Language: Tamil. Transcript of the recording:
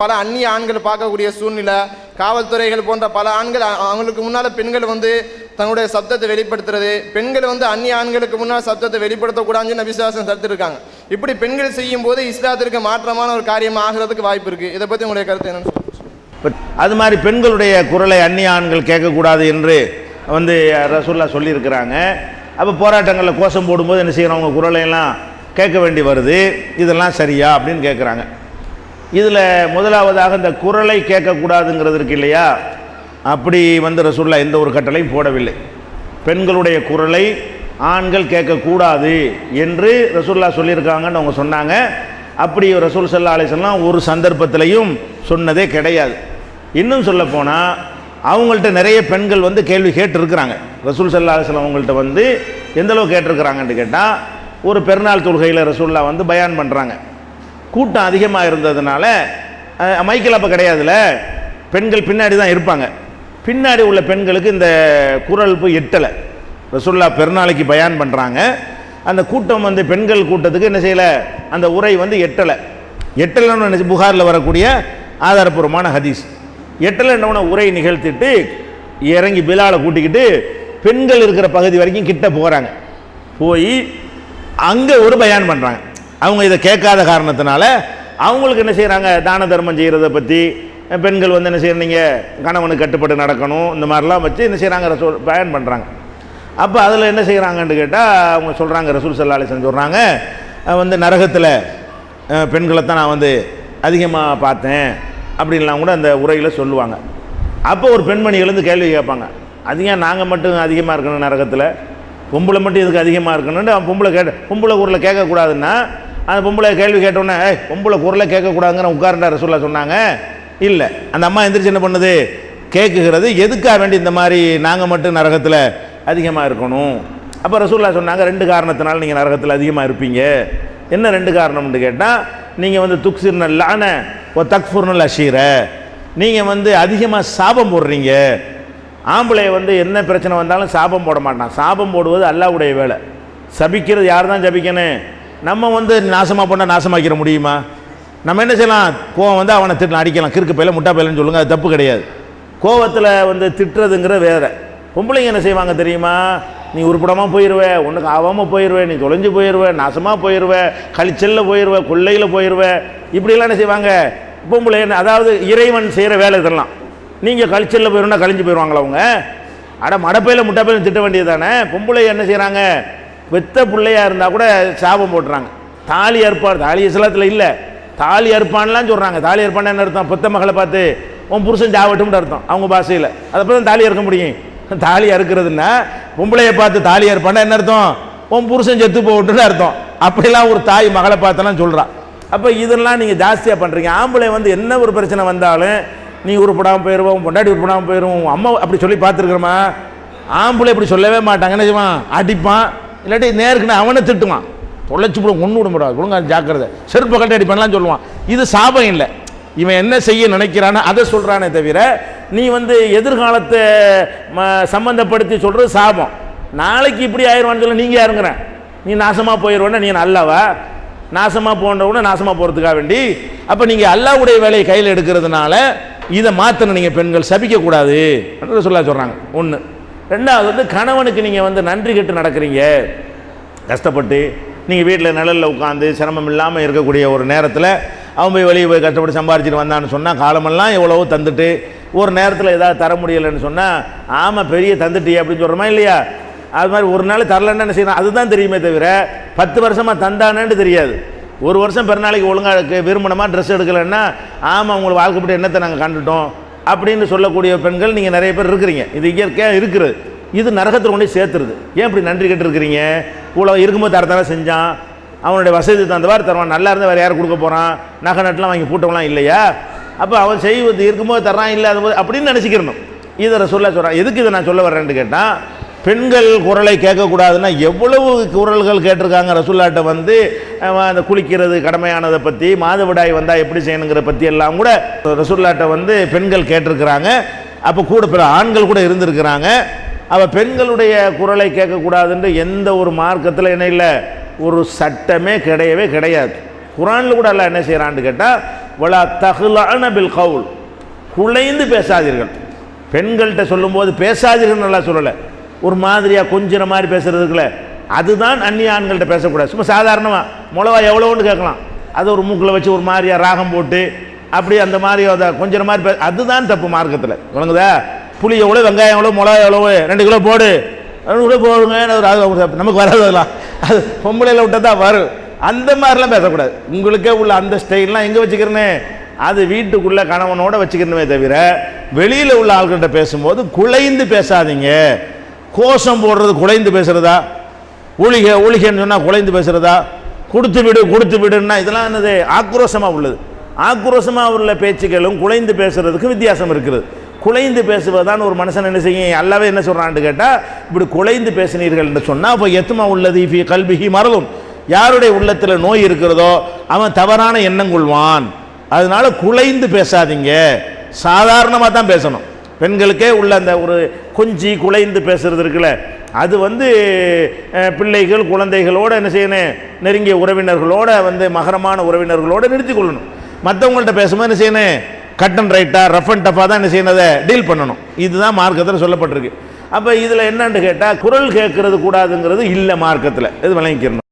பல அந்நிய ஆண்கள் பார்க்கக்கூடிய சூழ்நிலை, காவல்துறைகள் போன்ற பல ஆண்கள் அவங்களுக்கு முன்னால் பெண்கள் தன்னுடைய சப்தத்தை வெளிப்படுத்துறது, பெண்கள் அந்நிய ஆண்களுக்கு முன்னால் சப்தத்தை வெளிப்படுத்தக்கூடாதுன்னு நபிசுவாசம் தடுத்துருக்காங்க. இப்படி பெண்கள் செய்யும் போது இஸ்லாத்திற்கு மாற்றமான ஒரு காரியம் ஆகிறதுக்கு வாய்ப்பு இருக்குது. இதை பற்றி உங்களுடைய கருத்து என்னன்னு சொல்லுங்கள். அது மாதிரி பெண்களுடைய குரலை அந்நிய ஆண்கள் கேட்கக்கூடாது என்று ரசூலுல்லாஹ் சொல்லியிருக்கிறாங்க. அப்போ போராட்டங்களில் கோஷம் போடும்போது என்ன செய்யணும், அவங்க குரலையெல்லாம் கேட்க வேண்டி வருது, இதெல்லாம் சரியா அப்படின்னு கேட்குறாங்க. இதில் முதலாவதாக இந்த குரலை கேட்கக்கூடாதுங்கிறது இருக்கு இல்லையா, அப்படி ரசூலுல்லாஹ் எந்த ஒரு கட்டளையும் போடவில்லை. பெண்களுடைய குரலை ஆண்கள் கேட்கக்கூடாது என்று ரசூலுல்லாஹ் சொல்லியிருக்காங்கன்னு அவங்க சொன்னாங்க. அப்படி ரசூல் ஸல்லல்லாஹு அலைஹி வஸல்லம் ஒரு சந்தர்ப்பத்திலையும் சொன்னதே கிடையாது. இன்னும் சொல்ல போனால் அவங்கள்ட்ட நிறைய பெண்கள் கேள்வி கேட்டிருக்கிறாங்க. ரசூல் ஸல்லல்லாஹு அலைஹி வஸல்லம் அவங்கள்ட்ட எந்த அளவு கேட்டிருக்கிறாங்கன்னு கேட்டால், ஒரு பெருநாள் தொழுகையில் ரசூலுல்லாஹ் பயான் பண்ணுறாங்க. கூட்டம் அதிகமாக இருந்ததுனால மைக்கில் அப்போ கிடையாதுல, பெண்கள் பின்னாடி தான் இருப்பாங்க. பின்னாடி உள்ள பெண்களுக்கு இந்த குரல் போய் எட்டலை. ரசூலுல்லாஹ் பெருநாளைக்கு பயான் பண்ணுறாங்க, அந்த கூட்டம் பெண்கள் கூட்டத்துக்கு என்ன செய்யலை, அந்த உரை எட்டலைன்னு புகாரில் வரக்கூடிய ஆதாரப்பூர்வமான ஹதீஸ். எட்டலைன்னு உரை நிகழ்த்திட்டு இறங்கி பிலாலை கூட்டிக்கிட்டு பெண்கள் இருக்கிற பகுதி வரைக்கும் கிட்ட போகிறாங்க. போய் அங்கே ஒரு பயான் பண்ணுறாங்க. அவங்க இதை கேட்காத காரணத்தினால அவங்களுக்கு என்ன செய்கிறாங்க, தான தர்மம் செய்கிறத பற்றி பெண்கள் என்ன செய்யறீங்க, கணவனுக்கு கட்டுப்பட்டு நடக்கணும், இந்த மாதிரிலாம் வச்சு என்ன செய்கிறாங்க, பயான் பண்ணுறாங்க. அப்போ அதில் என்ன செய்கிறாங்கன்னு கேட்டால் அவங்க சொல்கிறாங்க, ரசூல் ஸல்லல்லாஹு அலைஹி வஸல்லம் சொல்கிறாங்க, நரகத்தில் பெண்களை தான் நான் அதிகமாக பார்த்தேன் அப்படின்லாம் கூட அந்த உரையில் சொல்லுவாங்க. அப்போ ஒரு பெண்மணி எழுந்து கேள்வி கேட்பாங்க, அது ஏன் நாங்கள் மட்டும் அதிகமாக இருக்கணும் நரகத்தில், பொம்பளை மட்டும் இதுக்கு அதிகமாக இருக்கணும்னு பொம்பளை குரலை கேட்கக்கூடாதுன்னா, அந்த பொம்பளை கேள்வி கேட்டோன்னே பொம்பளை குரலை கேட்கக்கூடாதுங்கிற உட்கார்ந்தா ரசூலுல்லாஹ் சொன்னாங்க. இல்லை, அந்த அம்மா எந்திரிச்சு என்ன பண்ணுது, கேட்குகிறது எதுக்காக வேண்டி இந்த மாதிரி நாங்கள் மட்டும் நரகத்தில் அதிகமாக இருக்கணும். அப்போ ரசூலுல்லாஹ் சொன்னாங்க, 2 காரணத்தினால நீங்கள் நரகத்தில் அதிகமாக இருப்பீங்க. என்ன 2 காரணம்னு கேட்டால், நீங்கள் துக்ஸிர்னல் லான ஓ தக்ஃபுர்னல் அஷீர, நீங்கள் அதிகமாக சாபம் போடுறீங்க. ஆம்பளை என்ன பிரச்சனை வந்தாலும் சாபம் போட மாட்டான். சாபம் போடுவது அல்லாஹ்வுடைய வேலை. சபிக்கிறது யார் தான் சபிக்கணும், நம்ம நாசமாக போனால் நாசமாக்கிற முடியுமா? நம்ம என்ன செய்யலாம், கோவம் அவனை திட்டலாம், அடிக்கலாம், கிறுக்கு பையில முட்டா பையிலன்னு சொல்லுங்கள், அது தப்பு கிடையாது. கோவத்தில் திட்டுறதுங்கிற வேற. பொம்பளைங்க என்ன செய்வாங்க தெரியுமா, நீ உருப்படமாக போயிடுவ, உனக்கு ஆகாமல் போயிடுவே, நீ தொலைஞ்சு போயிடுவ, நாசமாக போயிடுவ, கழிச்சலில் போயிடுவ, கொள்ளையில் போயிடுவ, இப்படிலாம் என்ன செய்வாங்க பொம்பளை. அதாவது இறைவன் செய்கிற வேலை இதெல்லாம். நீங்கள் கழிச்சலில் போயிடும்னா கழிஞ்சு போயிடுவாங்களா அவங்க? மடப்பையில் முட்டாப்பையிலும் திட்ட வேண்டியது தானே. பொம்பளை என்ன செய்கிறாங்க, வெத்த பிள்ளையாக இருந்தால் கூட சாபம் போட்டுறாங்க. தாலி அறுப்பார், தாலி இஸ்லாத்தில் இல்லை, தாலி அறுப்பான்லாம் சொல்கிறாங்க. தாலி அறுப்பான்னு என்ன அர்த்தம், பெத்த மகளை பார்த்து உன் புருஷன் ஜாவட்டும்னு அர்த்தம் அவங்க பாஷையில். அதை தான் தாலி அறுக்க முடியும். தாலி அறுக்கிறதுன்னா பொம்பளையை பார்த்து தாலி அறுப்பான்னா என்ன அர்த்தம், உன் புருஷன் செத்து போகட்டுன்னு அர்த்தம். அப்படிலாம் ஒரு தாய் மகளை பார்த்தெல்லாம் சொல்கிறான். அப்போ இதெல்லாம் நீங்கள் ஜாஸ்தியாக பண்ணுறீங்க. ஆம்பளை என்ன ஒரு பிரச்சனை வந்தாலும் நீ உருப்படாமல் போயிடுவோம், பொண்டாட்டி உருப்படாமல் போயிடுவோம், அம்மா அப்படி சொல்லி பார்த்துருக்குறோமா? ஆம்பளை இப்படி சொல்லவே மாட்டாங்க. என்ன செய்வான், அடிப்பான், இல்லாட்டி நேருக்குன்னு அவனை திட்டுவான், தொலைச்சி போடும், ஒன்று விட முடியாது, ஒழுங்கா ஜாக்கிரதை, செருப்பு கட்டி அடிப்பான்லாம் சொல்லுவான். இது சாபம் இல்லை, இவன் என்ன செய்ய நினைக்கிறானோ அதை சொல்கிறானே தவிர நீ எதிர்காலத்தை சம்மந்தப்படுத்தி சொல்கிறது சாபம். நாளைக்கு இப்படி ஆயிடுவான்னு சொல்ல நீங்கள் யாருங்கிறேன், நீ நாசமாக போயிடுவேன்னா நீ நல்லாவா? நாசமாக போன்றவுடனே நாசமாக போகிறதுக்காக வேண்டி. அப்போ நீங்கள் அல்லாஹ்வுடைய வேலையை கையில் எடுக்கிறதுனால இதை மாற்றணும். நீங்கள் பெண்கள் சபிக்கக்கூடாது அப்படின்னு சொல்கிறாங்க. ஒன்று. ரெண்டாவது கணவனுக்கு நீங்கள் நன்றி கெட்டு நடக்கிறீங்க. கஷ்டப்பட்டு நீங்கள் வீட்டில் நிழலில் உட்காந்து சிரமம் இல்லாமல் இருக்கக்கூடிய ஒரு நேரத்தில் அவன் போய் வெளியே போய் கஷ்டப்பட்டு சம்பாரிச்சிட்டு வந்தான்னு சொன்னால், காலமெல்லாம் எவ்வளவோ தந்துட்டு ஒரு நேரத்தில் ஏதாவது தர முடியலைன்னு சொன்னால், ஆமாம் பெரிய தந்துட்டியே அப்படின்னு சொல்கிறோமா இல்லையா? அது மாதிரி ஒரு நாள் தரலன்னு என்ன செய்யணும், அதுதான் தெரியுமே தவிர 10 வருஷமாக தந்தானேன்னு தெரியாது. ஒரு வருஷம் பிறநாளைக்கு ஒழுங்காக விரும்பினமாக ட்ரெஸ் எடுக்கலைன்னா, ஆமாம் உங்களுக்கு வாழ்க்கைப்பட்டு என்னத்தை நாங்கள் கண்டுட்டோம் அப்படின்னு சொல்லக்கூடிய பெண்கள் நீங்கள் நிறைய பேர் இருக்கிறீங்க. இது இயற்கையாக இருக்கிறது. இது நரகத்தில் கொண்டு சேர்த்துருது. ஏன் இப்படி நன்றி கெட்டுருக்கிறீங்க? இவ்வளோ இருக்கும்போது தரத்தான செஞ்சான், அவனுடைய வசதி தந்தவாறு தருவான், நல்லா இருந்தால் வேறு யார் கொடுக்க போகிறான், நகை நட்டுலாம் வாங்கி பூட்டவெல்லாம் இல்லையா? அப்போ அவன் செய்வது இருக்கும்போது தர்றான், இல்லை அது அப்படின்னு நினச்சிக்கிறணும். இதை ரசூலுல்லாஹ் சொல்கிறான். எதுக்கு இதை நான் சொல்ல வரேன்னு கேட்டால், பெண்கள் குரலை கேட்கக்கூடாதுன்னா எவ்வளவு குரல்கள் கேட்டிருக்காங்க ரசூலுல்லாஹ்ட்ட. அந்த குளிக்கிறது கடமையானதை பற்றி, மாதவிடாய் வந்தால் எப்படி செய்யணுங்கிற பற்றி எல்லாம் கூட ரசூலுல்லாஹ்ட்ட பெண்கள் கேட்டிருக்கிறாங்க. அப்போ கூட பிற ஆண்கள் கூட இருந்திருக்கிறாங்க. அவள் பெண்களுடைய குரலை கேட்கக்கூடாதுன்ற எந்த ஒரு மார்க்கத்தில் என்ன இல்லை, ஒரு சட்டமே கிடையவே கிடையாது. குரானில் கூட எல்லாம் என்ன செய்கிறான்னு கேட்டால், வலா தஹ்லஅன பில் கவுல், குலைந்து பேசாதீர்கள். பெண்கள்கிட்ட சொல்லும்போது பேசாதீர்கள் நல்லா சொல்லலை, ஒரு மாதிரியாக கொஞ்சிற மாதிரி பேசுறதுக்குல அதுதான் அந்நிய ஆண்கள்கிட்ட பேசக்கூடாது. சும்மா சாதாரணமாக மிளவா எவ்வளோன்னு கேட்கலாம், அது ஒரு மூக்கில் வச்சு ஒரு மாதிரியா ராகம் போட்டு அப்படி அந்த மாதிரி அதை கொஞ்சம் மாதிரி அதுதான் தப்பு மார்க்கத்தில். வழங்குதா? புளி எவ்வளோ, வெங்காயம் எவ்வளோ, மிளகா எவ்வளோ, 2 கிலோ போடு, 2 கிலோ போடுங்க, நமக்கு வராதெல்லாம் அது பொம்பளையில் விட்டால் தான் வரும். அந்த மாதிரிலாம் பேசக்கூடாது. உங்களுக்கே உள்ள அந்த ஸ்டைல்லாம் எங்கே வச்சுக்கிறேன்னு, அது வீட்டுக்குள்ளே கணவனோட வச்சுக்கிறனே தவிர வெளியில் உள்ள ஆள்கிட்ட பேசும்போது குலைந்து பேசாதீங்க. கோஷம் போடுறது குலைந்து பேசுகிறதா? ஒளிகன்னு சொன்னால் குலைந்து பேசுகிறதா? கொடுத்து விடுன்னா இதெல்லாம் என்னது? ஆக்ரோஷமாக உள்ளது. ஆக்ரோஷமாக உள்ள பேச்சுக்களும் குலைந்து பேசுறதுக்கு வித்தியாசம் இருக்கிறது. குலைந்து பேசுவதான் ஒரு மனுஷன் என்ன செய்யும், அல்லாவே என்ன சொல்கிறான்னு கேட்டால், இப்படி குலைந்து பேசினீர்கள் என்று சொன்னால் இப்போ எத்துமா உள்ளது ஃபி கல்பிஹி மரதுன், யாருடைய உள்ளத்தில் நோய் இருக்கிறதோ அவன் தவறான எண்ணம் கொள்வான். அதனால குலைந்து பேசாதீங்க, சாதாரணமாக தான் பேசணும். பெண்களுக்கே உள்ள அந்த ஒரு கொஞ்சி குலைந்து பேசுறது இருக்குல்ல, அது பிள்ளைகள் குழந்தைகளோடு என்ன செய்யணும், நெருங்கிய உறவினர்களோட மகரமான உறவினர்களோடு நிறுத்தி கொள்ளணும். மற்றவங்கள்ட்ட பேசும்போது என்ன செய்யணும், கட் அண்ட் ரைட்டாக ரஃப் அண்ட் டஃபாக தான் என்ன செய்யணும், அதை டீல் பண்ணணும். இதுதான் மார்க்கத்தில் சொல்லப்பட்டிருக்கு. அப்போ இதில் என்னன்னு கேட்டால் குரல் கேட்கறது கூடாதுங்கிறது இல்லை மார்க்கத்தில். இது விளங்கிக்கிறணும்.